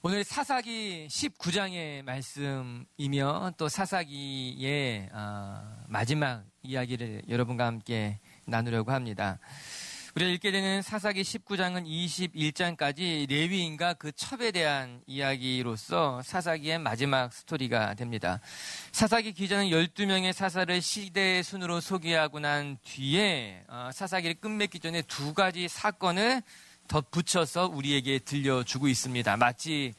오늘 사사기 19장의 말씀이며 또 사사기의 마지막 이야기를 여러분과 함께 나누려고 합니다. 우리가 읽게 되는 사사기 19장은 21장까지 레위인과 그 첩에 대한 이야기로서 사사기의 마지막 스토리가 됩니다. 사사기 기자는 12명의 사사를 시대의 순으로 소개하고 난 뒤에 사사기를 끝맺기 전에 두 가지 사건을 덧붙여서 우리에게 들려주고 있습니다. 마치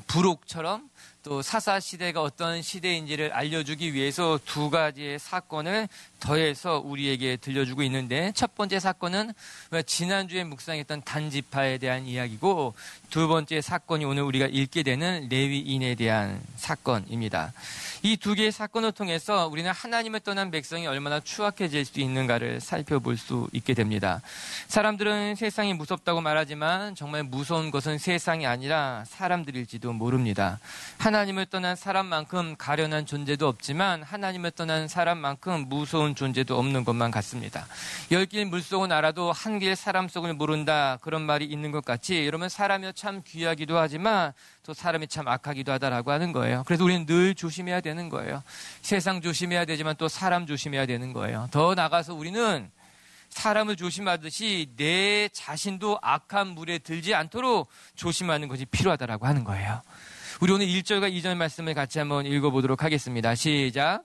부록처럼 또 사사 시대가 어떤 시대인지를 알려주기 위해서 두 가지의 사건을 더해서 우리에게 들려주고 있는데, 첫 번째 사건은 지난주에 묵상했던 단지파에 대한 이야기고, 두 번째 사건이 오늘 우리가 읽게 되는 레위인에 대한 사건입니다. 이 두 개의 사건을 통해서 우리는 하나님을 떠난 백성이 얼마나 추악해질 수 있는가를 살펴볼 수 있게 됩니다. 사람들은 세상이 무섭다고 말하지만 정말 무서운 것은 세상이 아니라 사람들일지도 모릅니다. 하나님을 떠난 사람만큼 가련한 존재도 없지만 하나님을 떠난 사람만큼 무서운 존재도 없는 것만 같습니다. 10길 물속은 알아도 한 길 사람 속을 모른다, 그런 말이 있는 것 같이 여러분, 사람이 참 귀하기도 하지만 또 사람이 참 악하기도 하다라고 하는 거예요. 그래서 우리는 늘 조심해야 되는 거예요. 세상 조심해야 되지만 또 사람 조심해야 되는 거예요. 더 나아가서 우리는 사람을 조심하듯이 내 자신도 악한 물에 들지 않도록 조심하는 것이 필요하다라고 하는 거예요. 우리 오늘 1절과 2절 말씀을 같이 한번 읽어보도록 하겠습니다. 시작.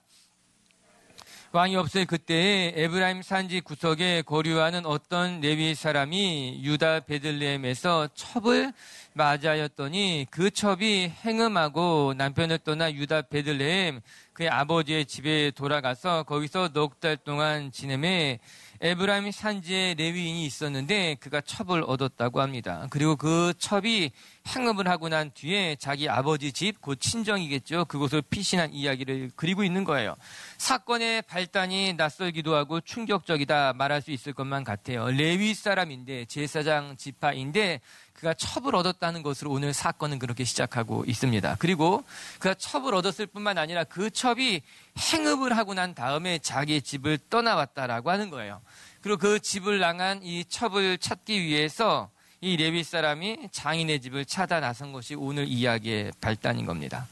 왕이 없을 그때에 에브라임 산지 구석에 거류하는 어떤 레위 사람이 유다 베들레헴에서 첩을 맞이하였더니 그 첩이 행음하고 남편을 떠나 유다 베들레헴 그의 아버지의 집에 돌아가서 거기서 넉 달 동안 지내매 에브라임 산지에 레위인이 있었는데 그가 첩을 얻었다고 합니다. 그리고 그 첩이 행음을 하고 난 뒤에 자기 아버지 집, 곧 친정이겠죠, 그곳을 피신한 이야기를 그리고 있는 거예요. 사건의 발단이 낯설기도 하고 충격적이다 말할 수 있을 것만 같아요. 레위 사람인데, 제사장 지파인데 그가 첩을 얻었다는 것으로 오늘 사건은 그렇게 시작하고 있습니다. 그리고 그가 첩을 얻었을 뿐만 아니라 그 첩이 행음을 하고 난 다음에 자기의 집을 떠나왔다라고 하는 거예요. 그리고 그 집을 향한 이 첩을 찾기 위해서 이 레위 사람이 장인의 집을 찾아 나선 것이 오늘 이야기의 발단인 겁니다.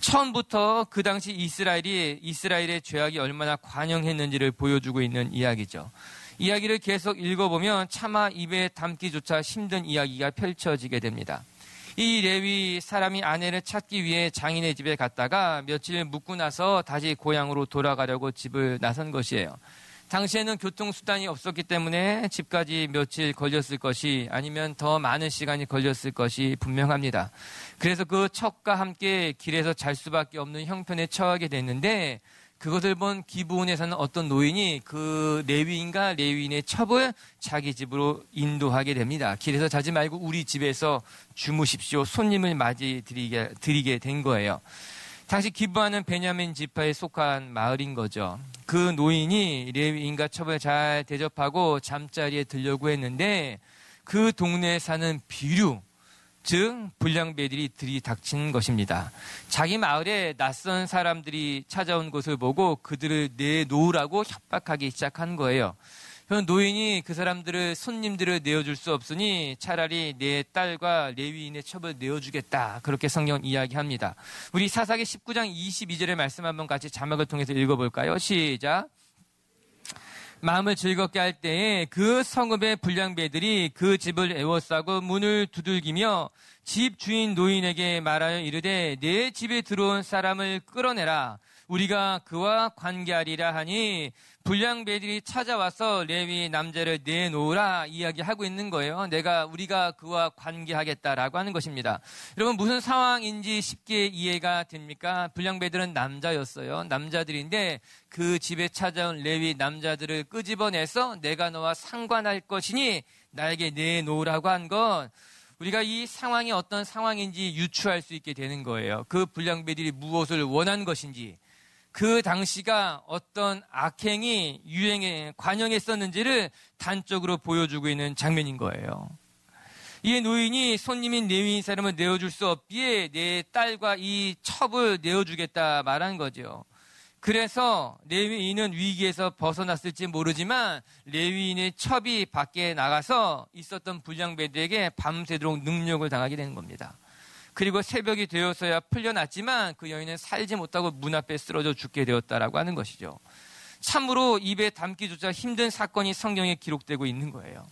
처음부터 그 당시 이스라엘의 죄악이 얼마나 관영했는지를 보여주고 있는 이야기죠. 이야기를 계속 읽어보면 차마 입에 담기조차 힘든 이야기가 펼쳐지게 됩니다. 이 레위 사람이 아내를 찾기 위해 장인의 집에 갔다가 며칠 묵고 나서 다시 고향으로 돌아가려고 집을 나선 것이에요. 당시에는 교통수단이 없었기 때문에 집까지 며칠 걸렸을 것이, 아니면 더 많은 시간이 걸렸을 것이 분명합니다. 그래서 그 첩과 함께 길에서 잘 수밖에 없는 형편에 처하게 됐는데, 그것을 본 기브온에 사는 어떤 노인이 그 레위인과 레위인의 첩을 자기 집으로 인도하게 됩니다. 길에서 자지 말고 우리 집에서 주무십시오. 손님을 맞이 드리게 된 거예요. 당시 기브온은 베냐민 지파에 속한 마을인 거죠. 그 노인이 레위인과 첩을 잘 대접하고 잠자리에 들려고 했는데 그 동네에 사는 비류, 즉 불량배들이 들이닥친 것입니다. 자기 마을에 낯선 사람들이 찾아온 것을 보고 그들을 내놓으라고 협박하기 시작한 거예요. 노인이 그 손님들을 내어줄 수 없으니 차라리 내 딸과 레위인의 첩을 내어주겠다, 그렇게 성경은 이야기합니다. 우리 사사기 19장 22절의 말씀 한번 같이 자막을 통해서 읽어볼까요? 시작. 마음을 즐겁게 할 때에 그 성읍의 불량배들이 그 집을 에워싸고 문을 두들기며 집 주인 노인에게 말하여 이르되 내 집에 들어온 사람을 끌어내라, 우리가 그와 관계하리라 하니 불량배들이 찾아와서 레위 남자를 내놓으라 이야기하고 있는 거예요. 우리가 그와 관계하겠다라고 하는 것입니다. 여러분, 무슨 상황인지 쉽게 이해가 됩니까? 불량배들은 남자였어요. 남자들인데 그 집에 찾아온 레위 남자들을 끄집어내서 내가 너와 상관할 것이니 나에게 내놓으라고 한 건, 우리가 이 상황이 어떤 상황인지 유추할 수 있게 되는 거예요. 그 불량배들이 무엇을 원한 것인지, 그 당시가 어떤 악행이 관영했었는지를 단적으로 보여주고 있는 장면인 거예요. 이 노인이 손님인 레위인 사람을 내어줄 수 없기에 내 딸과 이 첩을 내어주겠다 말한 거죠. 그래서 레위인은 위기에서 벗어났을지 모르지만 레위인의 첩이 밖에 나가서 있었던 불량배들에게 밤새도록 능욕을 당하게 되는 겁니다. 그리고 새벽이 되어서야 풀려났지만 그 여인은 살지 못하고 문 앞에 쓰러져 죽게 되었다라고 하는 것이죠. 참으로 입에 담기조차 힘든 사건이 성경에 기록되고 있는 거예요.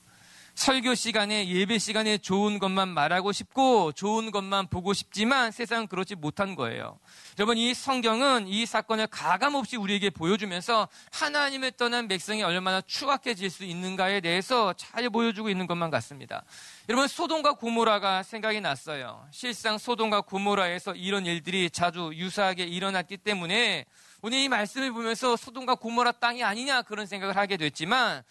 설교 시간에, 예배 시간에 좋은 것만 말하고 싶고 좋은 것만 보고 싶지만 세상은 그렇지 못한 거예요. 여러분, 이 성경은 이 사건을 가감없이 우리에게 보여주면서 하나님을 떠난 백성이 얼마나 추악해질 수 있는가에 대해서 잘 보여주고 있는 것만 같습니다. 여러분, 소돔과 고모라가 생각이 났어요. 실상 소돔과 고모라에서 이런 일들이 자주 유사하게 일어났기 때문에 오늘 이 말씀을 보면서 소돔과 고모라 땅이 아니냐 그런 생각을 하게 됐지만,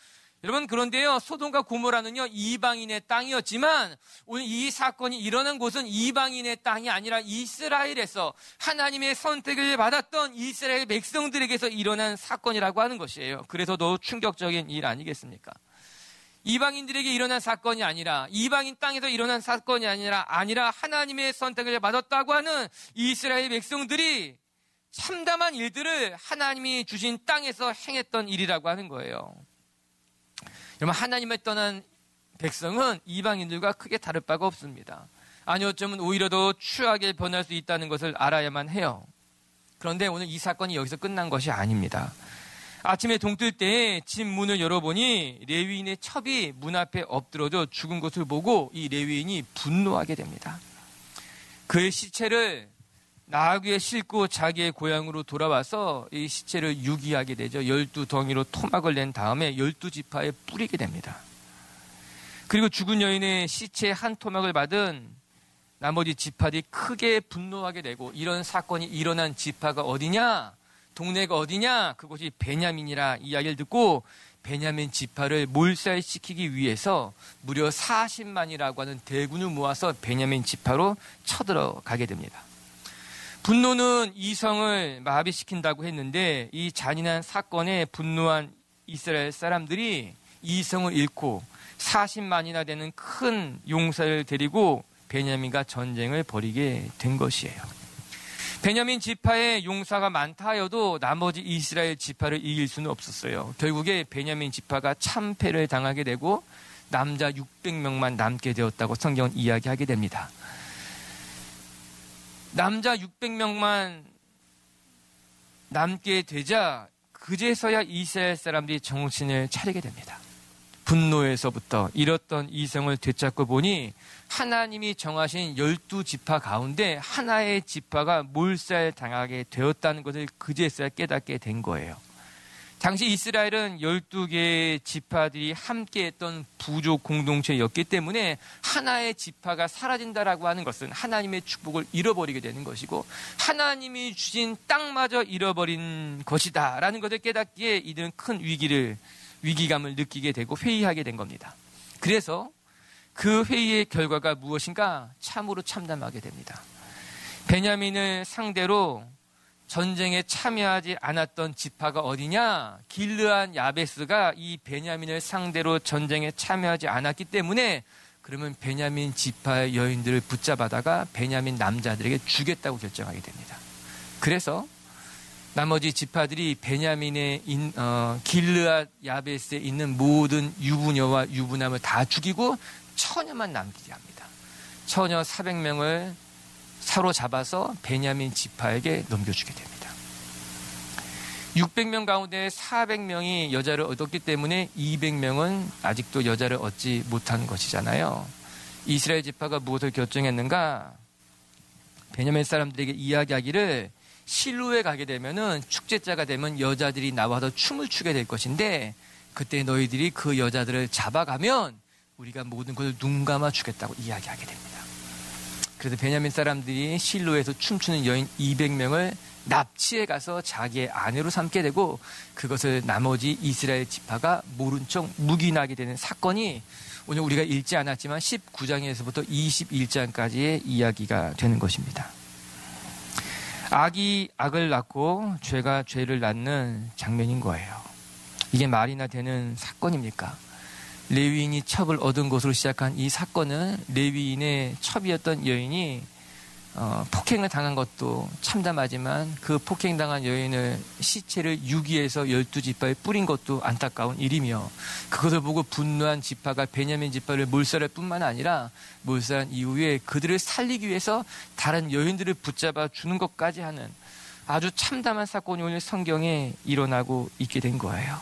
여러분, 그런데요, 소돔과 고모라는요 이방인의 땅이었지만 오늘 이 사건이 일어난 곳은 이방인의 땅이 아니라 이스라엘에서 하나님의 선택을 받았던 이스라엘 백성들에게서 일어난 사건이라고 하는 것이에요. 그래서 더 충격적인 일 아니겠습니까? 이방인들에게 일어난 사건이 아니라, 이방인 땅에서 일어난 사건이 아니라 하나님의 선택을 받았다고 하는 이스라엘 백성들이 참담한 일들을 하나님이 주신 땅에서 행했던 일이라고 하는 거예요. 여러분, 하나님을 떠난 백성은 이방인들과 크게 다를 바가 없습니다. 아니, 어쩌면 오히려 더 추하게 변할 수 있다는 것을 알아야만 해요. 그런데 오늘 이 사건이 여기서 끝난 것이 아닙니다. 아침에 동뜰 때 집 문을 열어보니 레위인의 첩이 문 앞에 엎드러져 죽은 것을 보고 이 레위인이 분노하게 됩니다. 그의 시체를 나귀에 싣고 자기의 고향으로 돌아와서 이 시체를 유기하게 되죠. 12덩이로 토막을 낸 다음에 12지파에 뿌리게 됩니다. 그리고 죽은 여인의 시체 한 토막을 받은 나머지 지파들이 크게 분노하게 되고, 이런 사건이 일어난 지파가 어디냐? 동네가 어디냐? 그곳이 베냐민이라 이야기를 듣고 베냐민 지파를 몰살시키기 위해서 무려 40만이라고 하는 대군을 모아서 베냐민 지파로 쳐들어가게 됩니다. 분노는 이성을 마비시킨다고 했는데 이 잔인한 사건에 분노한 이스라엘 사람들이 이성을 잃고 40만이나 되는 큰 용사를 데리고 베냐민과 전쟁을 벌이게 된 것이에요. 베냐민 지파의 용사가 많다 하여도 나머지 이스라엘 지파를 이길 수는 없었어요. 결국에 베냐민 지파가 참패를 당하게 되고 남자 600명만 남게 되었다고 성경은 이야기하게 됩니다. 남자 600명만 남게 되자 그제서야 이스라엘 사람들이 정신을 차리게 됩니다. 분노에서부터 잃었던 이성을 되찾고 보니 하나님이 정하신 12지파 가운데 하나의 지파가 몰살당하게 되었다는 것을 그제서야 깨닫게 된 거예요. 당시 이스라엘은 12개의 지파들이 함께했던 부족 공동체였기 때문에 하나의 지파가 사라진다라고 하는 것은 하나님의 축복을 잃어버리게 되는 것이고 하나님이 주신 땅마저 잃어버린 것이다라는 것을 깨닫기에 이들은 큰 위기감을 느끼게 되고 회의하게 된 겁니다. 그래서 그 회의의 결과가 무엇인가? 참으로 참담하게 됩니다. 베냐민을 상대로 전쟁에 참여하지 않았던 지파가 어디냐? 길르앗 야베스가 이 베냐민을 상대로 전쟁에 참여하지 않았기 때문에 그러면 베냐민 지파의 여인들을 붙잡아다가 베냐민 남자들에게 주겠다고 결정하게 됩니다. 그래서 나머지 지파들이 베냐민의 길르앗 야베스에 있는 모든 유부녀와 유부남을 다 죽이고 처녀만 남기게 합니다. 처녀 400명을 사로잡아서 베냐민 지파에게 넘겨주게 됩니다. 600명 가운데 400명이 여자를 얻었기 때문에 200명은 아직도 여자를 얻지 못한 것이잖아요. 이스라엘 지파가 무엇을 결정했는가? 베냐민 사람들에게 이야기하기를 실로에 가게 되면은 축제자가 되면 여자들이 나와서 춤을 추게 될 것인데 그때 너희들이 그 여자들을 잡아가면 우리가 모든 것을 눈 감아 주겠다고 이야기하게 됩니다. 그래서 베냐민 사람들이 실로에서 춤추는 여인 200명을 납치해 가서 자기의 아내로 삼게 되고 그것을 나머지 이스라엘 지파가 모른 척 묵인하게 되는 사건이 오늘 우리가 읽지 않았지만 19장에서부터 21장까지의 이야기가 되는 것입니다. 악이 악을 낳고 죄가 죄를 낳는 장면인 거예요. 이게 말이나 되는 사건입니까? 레위인이 첩을 얻은 것으로 시작한 이 사건은 레위인의 첩이었던 여인이 폭행을 당한 것도 참담하지만 그 폭행당한 여인을 시체를 유기해서 12지파에 뿌린 것도 안타까운 일이며 그것을 보고 분노한 지파가 베냐민 지파를 몰살할 뿐만 아니라 몰살한 이후에 그들을 살리기 위해서 다른 여인들을 붙잡아 주는 것까지 하는 아주 참담한 사건이 오늘 성경에 일어나고 있게 된 거예요.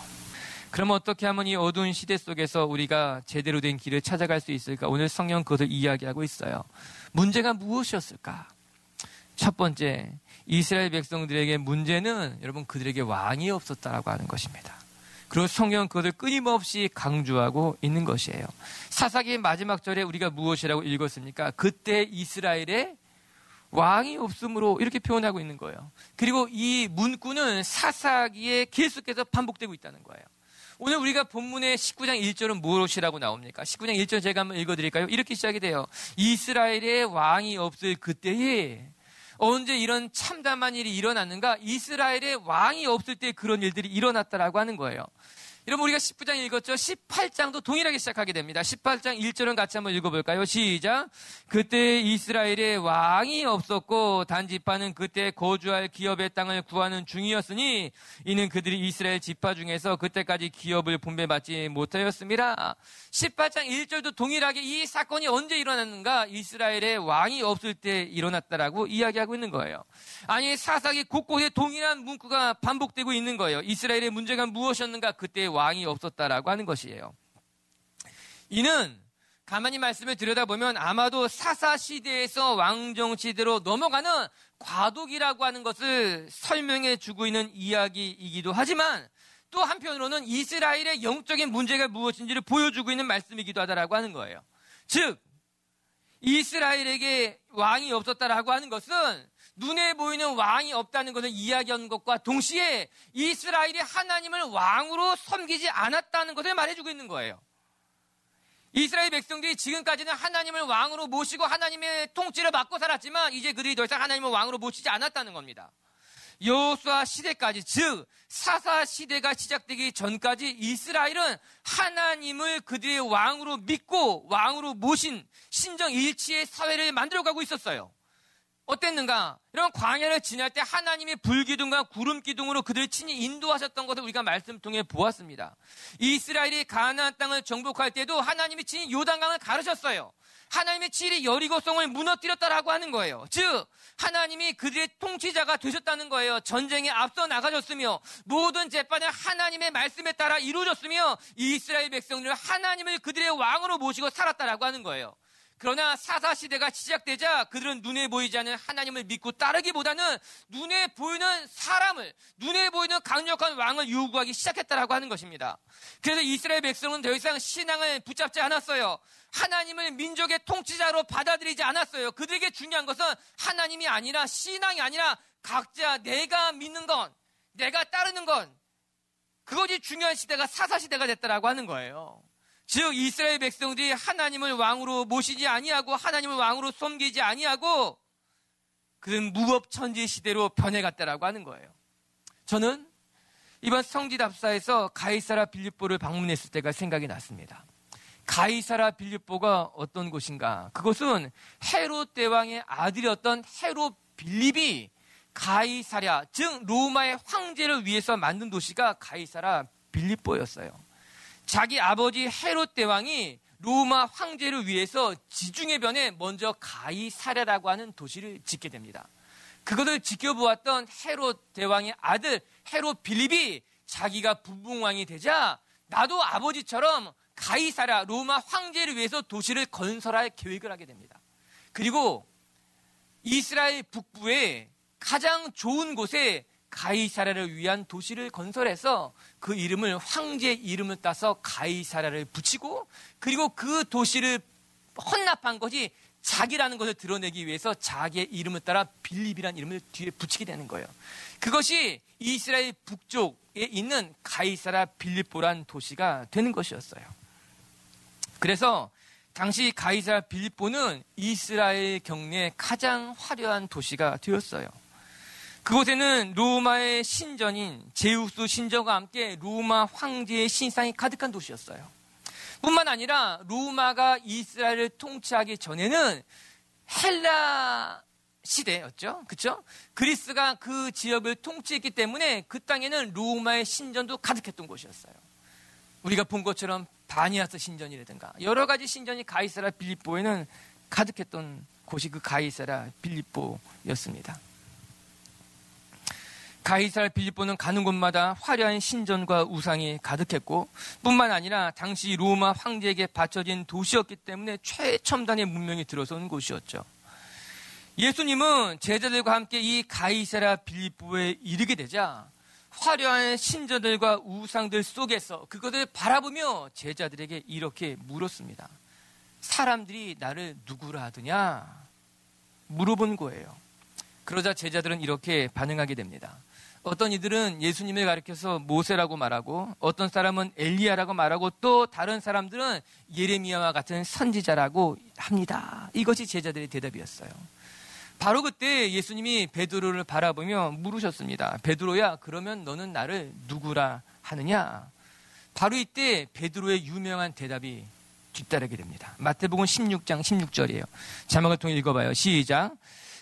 그럼 어떻게 하면 이 어두운 시대 속에서 우리가 제대로 된 길을 찾아갈 수 있을까? 오늘 성경 그것을 이야기하고 있어요. 문제가 무엇이었을까? 첫 번째, 이스라엘 백성들에게 문제는 여러분 그들에게 왕이 없었다라고 하는 것입니다. 그리고 성경은 그것을 끊임없이 강조하고 있는 것이에요. 사사기의 마지막 절에 우리가 무엇이라고 읽었습니까? 그때 이스라엘에 왕이 없으므로 이렇게 표현하고 있는 거예요. 그리고 이 문구는 사사기에 계속해서 반복되고 있다는 거예요. 오늘 우리가 본문의 19장 1절은 무엇이라고 나옵니까? 19장 1절 제가 한번 읽어드릴까요? 이렇게 시작이 돼요. 이스라엘에 왕이 없을 그때에 언제 이런 참담한 일이 일어났는가? 이스라엘에 왕이 없을 때 그런 일들이 일어났다라고 하는 거예요. 여러분 우리가 19장 읽었죠? 18장도 동일하게 시작하게 됩니다. 18장 1절은 같이 한번 읽어볼까요? 시작! 그때 이스라엘에 왕이 없었고 단지파는 그때 거주할 기업의 땅을 구하는 중이었으니 이는 그들이 이스라엘 지파 중에서 그때까지 기업을 분배받지 못하였습니다. 18장 1절도 동일하게 이 사건이 언제 일어났는가? 이스라엘에 왕이 없을 때 일어났다라고 이야기하고 있는 거예요. 아니 사사기 곳곳에 동일한 문구가 반복되고 있는 거예요. 이스라엘의 문제가 무엇이었는가? 그때 왕이 없었다라고 하는 것이에요. 이는 가만히 말씀을 들여다보면 아마도 사사 시대에서 왕정 시대로 넘어가는 과도기라고 하는 것을 설명해 주고 있는 이야기이기도 하지만 또 한편으로는 이스라엘의 영적인 문제가 무엇인지를 보여주고 있는 말씀이기도 하다라고 하는 거예요. 즉 이스라엘에게 왕이 없었다라고 하는 것은 눈에 보이는 왕이 없다는 것을 이야기하는 것과 동시에 이스라엘이 하나님을 왕으로 섬기지 않았다는 것을 말해주고 있는 거예요. 이스라엘 백성들이 지금까지는 하나님을 왕으로 모시고 하나님의 통치를 받고 살았지만 이제 그들이 더 이상 하나님을 왕으로 모시지 않았다는 겁니다. 여호수아 시대까지, 즉 사사 시대가 시작되기 전까지 이스라엘은 하나님을 그들의 왕으로 믿고 왕으로 모신 신정일치의 사회를 만들어가고 있었어요. 어땠는가? 이런 광야를 지날 때 하나님의 불기둥과 구름기둥으로 그들을 친히 인도하셨던 것을 우리가 말씀 통해 보았습니다. 이스라엘이 가나안 땅을 정복할 때도 하나님이 친히 요단강을 가르셨어요. 하나님의 친히 여리고성을 무너뜨렸다라고 하는 거예요. 즉 하나님이 그들의 통치자가 되셨다는 거예요. 전쟁에 앞서 나가셨으며 모든 재판은 하나님의 말씀에 따라 이루어졌으며 이스라엘 백성들은 하나님을 그들의 왕으로 모시고 살았다라고 하는 거예요. 그러나 사사시대가 시작되자 그들은 눈에 보이지 않는 하나님을 믿고 따르기보다는 눈에 보이는 사람을, 눈에 보이는 강력한 왕을 요구하기 시작했다라고 하는 것입니다. 그래서 이스라엘 백성은 더 이상 신앙을 붙잡지 않았어요. 하나님을 민족의 통치자로 받아들이지 않았어요. 그들에게 중요한 것은 하나님이 아니라 신앙이 아니라 각자 내가 믿는 건, 내가 따르는 건, 그것이 중요한 시대가 사사시대가 됐다라고 하는 거예요. 즉 이스라엘 백성들이 하나님을 왕으로 모시지 아니하고 하나님을 왕으로 섬기지 아니하고 그는 무법천지 시대로 변해갔다라고 하는 거예요. 저는 이번 성지답사에서 가이사라 빌립보를 방문했을 때가 생각이 났습니다. 가이사라 빌립보가 어떤 곳인가? 그것은 헤롯 대왕의 아들이었던 헤롯 빌립이 가이사랴, 즉 로마의 황제를 위해서 만든 도시가 가이사라 빌립보였어요. 자기 아버지 헤롯 대왕이 로마 황제를 위해서 지중해 변에 먼저 가이사랴라고 하는 도시를 짓게 됩니다. 그것을 지켜보았던 헤롯 대왕의 아들 헤롯 빌립이 자기가 분봉왕이 되자 나도 아버지처럼 가이사랴 로마 황제를 위해서 도시를 건설할 계획을 하게 됩니다. 그리고 이스라엘 북부에 가장 좋은 곳에 가이사랴를 위한 도시를 건설해서 그 이름을 황제 이름을 따서 가이사랴를 붙이고 그리고 그 도시를 헌납한 것이 자기라는 것을 드러내기 위해서 자기의 이름을 따라 빌립이라는 이름을 뒤에 붙이게 되는 거예요. 그것이 이스라엘 북쪽에 있는 가이사랴 빌립보란 도시가 되는 것이었어요. 그래서 당시 가이사랴 빌립보는 이스라엘 경내 가장 화려한 도시가 되었어요. 그곳에는 로마의 신전인 제우스 신전과 함께 로마 황제의 신상이 가득한 도시였어요. 뿐만 아니라 로마가 이스라엘을 통치하기 전에는 헬라 시대였죠. 그렇죠? 그리스가 그 지역을 통치했기 때문에 그 땅에는 로마의 신전도 가득했던 곳이었어요. 우리가 본 것처럼 바니아스 신전이라든가 여러 가지 신전이 가이사라 빌립보에는 가득했던 곳이 그 가이사라 빌립보였습니다. 가이사라 빌립보는 가는 곳마다 화려한 신전과 우상이 가득했고 뿐만 아니라 당시 로마 황제에게 바쳐진 도시였기 때문에 최첨단의 문명이 들어선 곳이었죠. 예수님은 제자들과 함께 이 가이사라 빌립보에 이르게 되자 화려한 신전들과 우상들 속에서 그것을 바라보며 제자들에게 이렇게 물었습니다. 사람들이 나를 누구라 하더냐? 물어본 거예요. 그러자 제자들은 이렇게 반응하게 됩니다. 어떤 이들은 예수님을 가리켜서 모세라고 말하고 어떤 사람은 엘리야라고 말하고 또 다른 사람들은 예레미야와 같은 선지자라고 합니다. 이것이 제자들의 대답이었어요. 바로 그때 예수님이 베드로를 바라보며 물으셨습니다. 베드로야, 그러면 너는 나를 누구라 하느냐? 바로 이때 베드로의 유명한 대답이 뒤따르게 됩니다. 마태복음 16장 16절이에요. 자막을 통해 읽어봐요. 시작.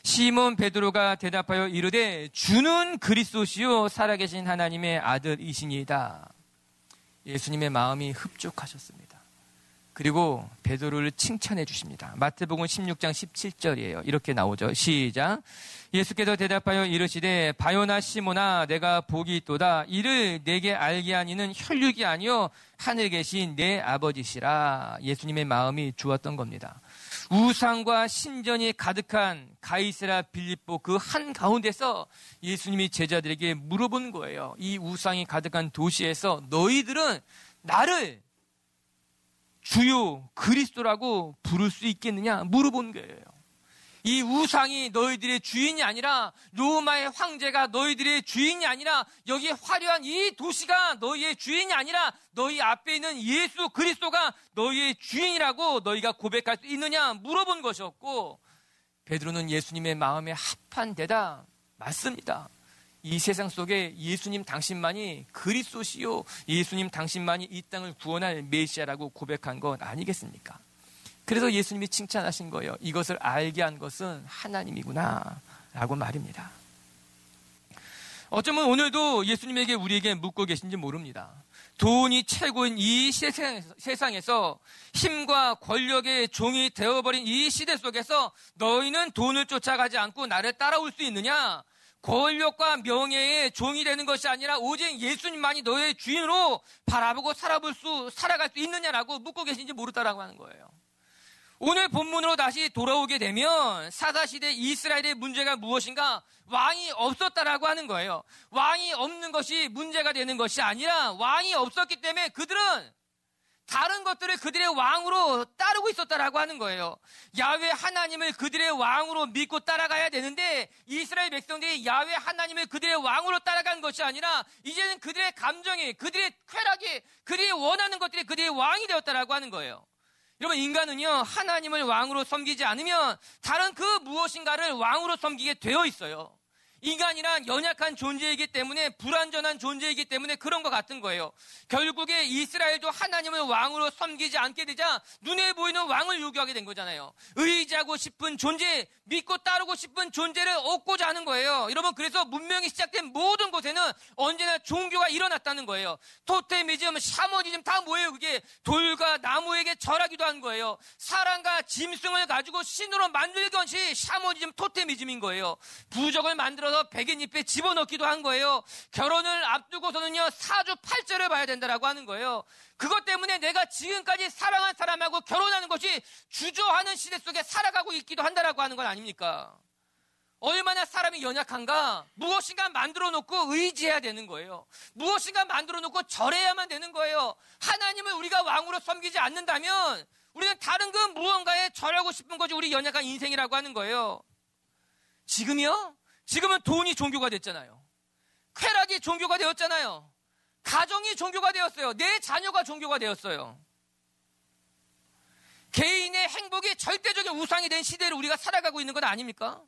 시몬 베드로가 대답하여 이르되 주는 그리스도시요 살아계신 하나님의 아들이시니이다. 예수님의 마음이 흡족하셨습니다. 그리고 베드로를 칭찬해 주십니다. 마태복음 16장 17절이에요. 이렇게 나오죠. 시작. 예수께서 대답하여 이르시되 바요나 시몬아 내가 복이 있도다. 이를 내게 알게 하니는 혈육이 아니요 하늘에 계신 내 아버지시라. 예수님의 마음이 좋았던 겁니다. 우상과 신전이 가득한 가이사라 빌립보 그 한가운데서 예수님이 제자들에게 물어본 거예요. 이 우상이 가득한 도시에서 너희들은 나를 주요 그리스도라고 부를 수 있겠느냐 물어본 거예요. 이 우상이 너희들의 주인이 아니라 로마의 황제가 너희들의 주인이 아니라 여기 화려한 이 도시가 너희의 주인이 아니라 너희 앞에 있는 예수 그리스도가 너희의 주인이라고 너희가 고백할 수 있느냐 물어본 것이었고 베드로는 예수님의 마음에 합한 대답 맞습니다. 이 세상 속에 예수님 당신만이 그리스도시요 예수님 당신만이 이 땅을 구원할 메시아라고 고백한 것 아니겠습니까? 그래서 예수님이 칭찬하신 거예요. 이것을 알게 한 것은 하나님이구나 라고 말입니다. 어쩌면 오늘도 예수님에게 우리에게 묻고 계신지 모릅니다. 돈이 최고인 이 세상에서 힘과 권력의 종이 되어버린 이 시대 속에서 너희는 돈을 쫓아가지 않고 나를 따라올 수 있느냐? 권력과 명예의 종이 되는 것이 아니라 오직 예수님만이 너의 주인으로 바라보고 살아갈 수 있느냐라고 묻고 계신지 모르다라고 하는 거예요. 오늘 본문으로 다시 돌아오게 되면 사사시대 이스라엘의 문제가 무엇인가? 왕이 없었다라고 하는 거예요. 왕이 없는 것이 문제가 되는 것이 아니라 왕이 없었기 때문에 그들은 다른 것들을 그들의 왕으로 따르고 있었다라고 하는 거예요. 야훼 하나님을 그들의 왕으로 믿고 따라가야 되는데 이스라엘 백성들이 야훼 하나님을 그들의 왕으로 따라간 것이 아니라 이제는 그들의 감정이, 그들의 쾌락이, 그들이 원하는 것들이 그들의 왕이 되었다라고 하는 거예요. 여러분 인간은요 하나님을 왕으로 섬기지 않으면 다른 그 무엇인가를 왕으로 섬기게 되어 있어요. 인간이란 연약한 존재이기 때문에 불완전한 존재이기 때문에 그런 것 같은 거예요. 결국에 이스라엘도 하나님을 왕으로 섬기지 않게 되자 눈에 보이는 왕을 요구하게 된 거잖아요. 의지하고 싶은 존재, 믿고 따르고 싶은 존재를 얻고자 하는 거예요. 여러분 그래서 문명이 시작된 모든 곳에는 언제나 종교가 일어났다는 거예요. 토테미즘, 샤머니즘 다 뭐예요? 그게 돌과 나무에게 절하기도 한 거예요. 사람과 짐승을 가지고 신으로 만들 것이 샤머니즘, 토테미즘인 거예요. 부적을 만들어서 백인잎에 집어넣기도 한 거예요. 결혼을 앞두고서는요 사주팔절을 봐야 된다라고 하는 거예요. 그것 때문에 내가 지금까지 사랑한 사람하고 결혼하는 것이 주저하는 시대 속에 살아가고 있기도 한다라고 하는 건 아닙니까? 얼마나 사람이 연약한가? 무엇인가 만들어 놓고 의지해야 되는 거예요. 무엇인가 만들어 놓고 절해야만 되는 거예요. 하나님을 우리가 왕으로 섬기지 않는다면 우리는 다른 그 무언가에 절하고 싶은 것이 우리 연약한 인생이라고 하는 거예요. 지금이요? 지금은 돈이 종교가 됐잖아요. 쾌락이 종교가 되었잖아요. 가정이 종교가 되었어요. 내 자녀가 종교가 되었어요. 개인의 행복이 절대적인 우상이 된 시대를 우리가 살아가고 있는 것 아닙니까?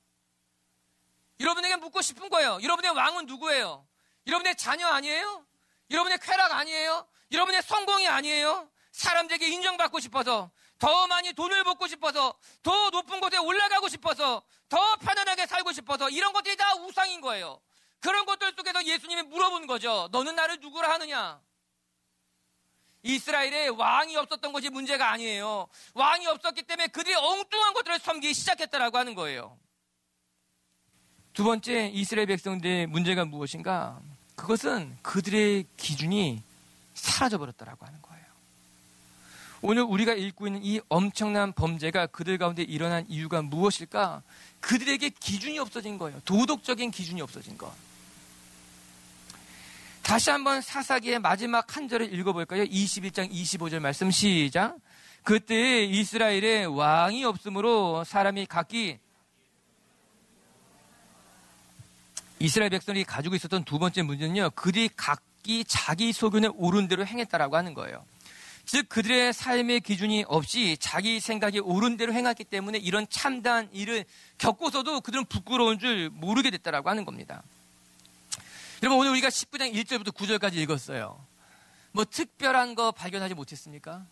여러분에게 묻고 싶은 거예요. 여러분의 왕은 누구예요? 여러분의 자녀 아니에요? 여러분의 쾌락 아니에요? 여러분의 성공이 아니에요? 사람들에게 인정받고 싶어서, 더 많이 돈을 벌고 싶어서, 더 높은 곳에 올라가고 싶어서, 더 편안하게 살고 싶어서, 이런 것들이 다 우상인 거예요. 그런 것들 속에서 예수님이 물어본 거죠. 너는 나를 누구라 하느냐? 이스라엘에 왕이 없었던 것이 문제가 아니에요. 왕이 없었기 때문에 그들이 엉뚱한 것들을 섬기기 시작했다라고 하는 거예요. 두 번째, 이스라엘 백성들의 문제가 무엇인가? 그것은 그들의 기준이 사라져버렸다라고 하는 거예요. 오늘 우리가 읽고 있는 이 엄청난 범죄가 그들 가운데 일어난 이유가 무엇일까? 그들에게 기준이 없어진 거예요. 도덕적인 기준이 없어진 것. 다시 한번 사사기의 마지막 한 절을 읽어볼까요? 21장 25절 말씀 시작. 그때 이스라엘에 왕이 없으므로 사람이 각기, 이스라엘 백성이 가지고 있었던 두 번째 문제는요, 그들이 각기 자기 소견에 옳은 대로 행했다라고 하는 거예요. 즉 그들의 삶의 기준이 없이 자기 생각이 옳은 대로 행했기 때문에 이런 참다한 일을 겪고서도 그들은 부끄러운 줄 모르게 됐다라고 하는 겁니다. 여러분, 오늘 우리가 19장 1절부터 9절까지 읽었어요. 뭐 특별한 거 발견하지 못했습니까?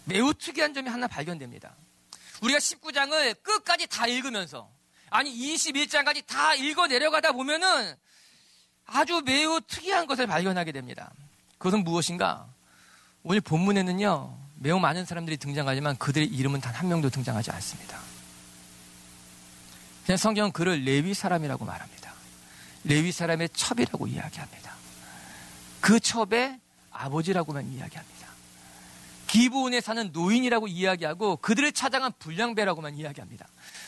매우 특이한 점이 하나 발견됩니다. 우리가 19장을 끝까지 다 읽으면서, 아니 21장까지 다 읽어 내려가다 보면은 아주 매우 특이한 것을 발견하게 됩니다. 그것은 무엇인가? 오늘 본문에는요, 매우 많은 사람들이 등장하지만 그들의 이름은 단 한 명도 등장하지 않습니다. 그냥 성경은 그를 레위 사람이라고 말합니다. 레위 사람의 첩이라고 이야기합니다. 그 첩의 아버지라고만 이야기합니다. 기브온에 사는 노인이라고 이야기하고 그들을 찾아간 불량배라고만 이야기합니다.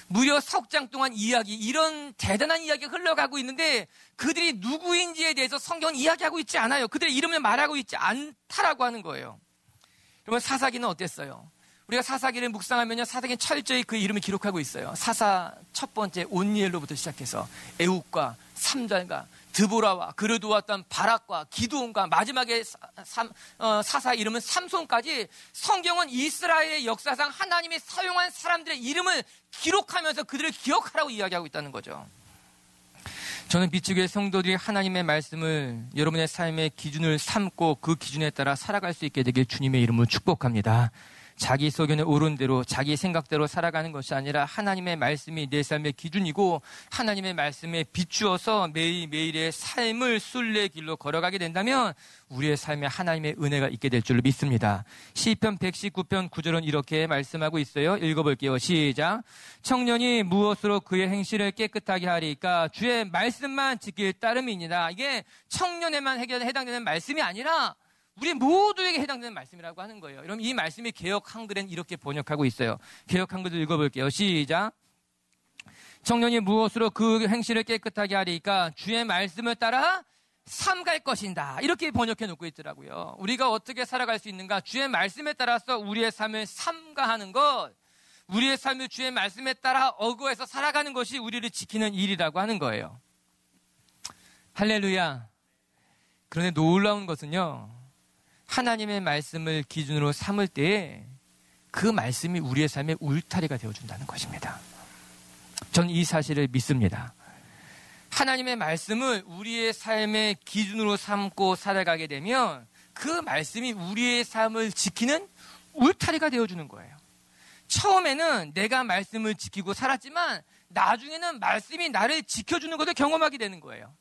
무려 석 장 동안 이런 대단한 이야기가 흘러가고 있는데 그들이 누구인지에 대해서 성경은 이야기하고 있지 않아요. 그들의 이름을 말하고 있지 않다라고 하는 거예요. 그러면 사사기는 어땠어요? 우리가 사사기를 묵상하면요, 사사기는 철저히 그 이름을 기록하고 있어요. 사사 첫 번째 온니엘로부터 시작해서 에욱과 삼잘과 드보라와 그를 도왔던 바락과 기드온과 마지막에 사사 이름은 삼손까지 성경은 이스라엘의 역사상 하나님이 사용한 사람들의 이름을 기록하면서 그들을 기억하라고 이야기하고 있다는 거죠. 저는 비추교의 성도들이 하나님의 말씀을 여러분의 삶의 기준을 삼고 그 기준에 따라 살아갈 수 있게 되길 주님의 이름으로 축복합니다. 자기 소견에 옳은 대로 자기 생각대로 살아가는 것이 아니라 하나님의 말씀이 내 삶의 기준이고 하나님의 말씀에 비추어서 매일매일의 삶을 순례길로 걸어가게 된다면 우리의 삶에 하나님의 은혜가 있게 될 줄로 믿습니다. 시편 119편 9절은 이렇게 말씀하고 있어요. 읽어볼게요. 시작. 청년이 무엇으로 그의 행실을 깨끗하게 하리까? 주의 말씀만 지킬 따름이니라. 이게 청년에만 해당되는 말씀이 아니라 우리 모두에게 해당되는 말씀이라고 하는 거예요. 여러분, 이 말씀이 개역 한글엔 이렇게 번역하고 있어요. 개역 한글도 읽어볼게요. 시작. 청년이 무엇으로 그 행실을 깨끗하게 하리까? 주의 말씀을 따라 삼갈 것인다. 이렇게 번역해 놓고 있더라고요. 우리가 어떻게 살아갈 수 있는가? 주의 말씀에 따라서 우리의 삶을 삼가하는 것, 우리의 삶을 주의 말씀에 따라 어거해서 살아가는 것이 우리를 지키는 일이라고 하는 거예요. 할렐루야. 그런데 놀라운 것은요, 하나님의 말씀을 기준으로 삼을 때에 그 말씀이 우리의 삶의 울타리가 되어준다는 것입니다. 전 이 사실을 믿습니다. 하나님의 말씀을 우리의 삶의 기준으로 삼고 살아가게 되면 그 말씀이 우리의 삶을 지키는 울타리가 되어주는 거예요. 처음에는 내가 말씀을 지키고 살았지만 나중에는 말씀이 나를 지켜주는 것을 경험하게 되는 거예요.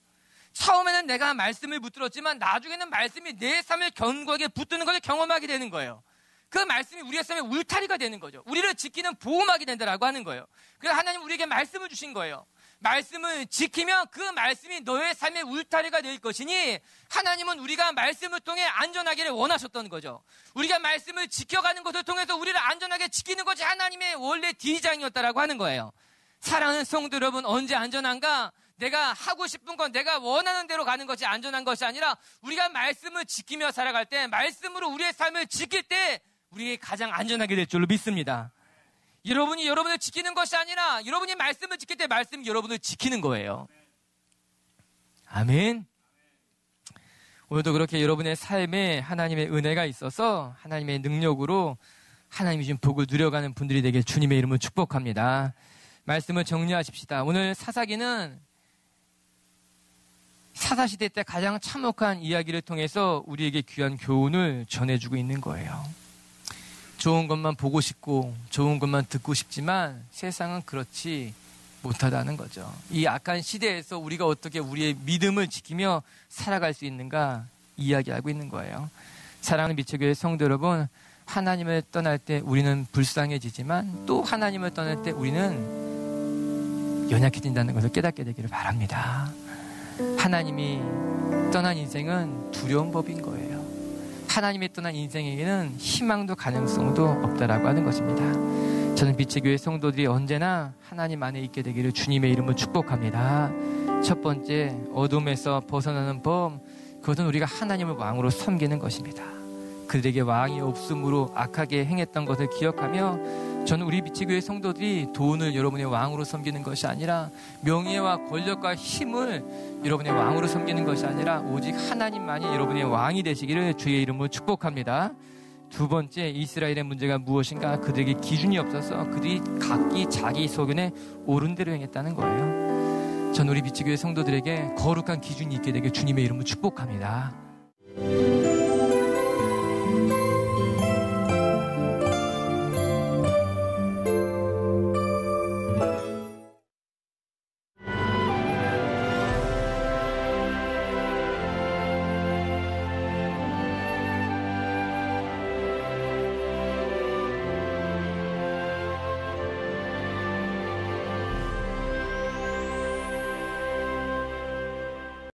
처음에는 내가 말씀을 붙들었지만 나중에는 말씀이 내 삶을 견고하게 붙드는 것을 경험하게 되는 거예요. 그 말씀이 우리의 삶의 울타리가 되는 거죠. 우리를 지키는 보호막이 된다라고 하는 거예요. 그래서 하나님 우리에게 말씀을 주신 거예요. 말씀을 지키면 그 말씀이 너의 삶의 울타리가 될 것이니 하나님은 우리가 말씀을 통해 안전하기를 원하셨던 거죠. 우리가 말씀을 지켜가는 것을 통해서 우리를 안전하게 지키는 것이 하나님의 원래 디자인이었다라고 하는 거예요. 사랑하는 성도 여러분, 언제 안전한가? 내가 하고 싶은 건 내가 원하는 대로 가는 것이 안전한 것이 아니라 우리가 말씀을 지키며 살아갈 때, 말씀으로 우리의 삶을 지킬 때 우리에게 가장 안전하게 될 줄로 믿습니다. 여러분이 여러분을 지키는 것이 아니라 여러분이 말씀을 지킬 때 말씀이 여러분을 지키는 거예요. 아멘. 오늘도 그렇게 여러분의 삶에 하나님의 은혜가 있어서 하나님의 능력으로 하나님이 준 복을 누려가는 분들이 되길 주님의 이름으로 축복합니다. 말씀을 정리하십시다. 오늘 사사기는 사사시대 때 가장 참혹한 이야기를 통해서 우리에게 귀한 교훈을 전해주고 있는 거예요. 좋은 것만 보고 싶고 좋은 것만 듣고 싶지만 세상은 그렇지 못하다는 거죠. 이 악한 시대에서 우리가 어떻게 우리의 믿음을 지키며 살아갈 수 있는가 이야기하고 있는 거예요. 사랑하는 미처교회 성도 여러분, 하나님을 떠날 때 우리는 불쌍해지지만 또 하나님을 떠날 때 우리는 연약해진다는 것을 깨닫게 되기를 바랍니다. 하나님이 떠난 인생은 두려운 법인 거예요. 하나님이 떠난 인생에게는 희망도 가능성도 없다라고 하는 것입니다. 저는 빛의 교회 성도들이 언제나 하나님 안에 있게 되기를 주님의 이름으로 축복합니다. 첫 번째, 어둠에서 벗어나는 법, 그것은 우리가 하나님을 왕으로 섬기는 것입니다. 그들에게 왕이 없음으로 악하게 행했던 것을 기억하며 저는 우리 빛의 교회 성도들이 돈을 여러분의 왕으로 섬기는 것이 아니라 명예와 권력과 힘을 여러분의 왕으로 섬기는 것이 아니라 오직 하나님만이 여러분의 왕이 되시기를 주의 이름으로 축복합니다. 두 번째, 이스라엘의 문제가 무엇인가? 그들에게 기준이 없어서 그들이 각기 자기 소견에 옳은 대로 행했다는 거예요. 전 우리 빛의 교회 성도들에게 거룩한 기준이 있게 되게 주님의 이름으로 축복합니다.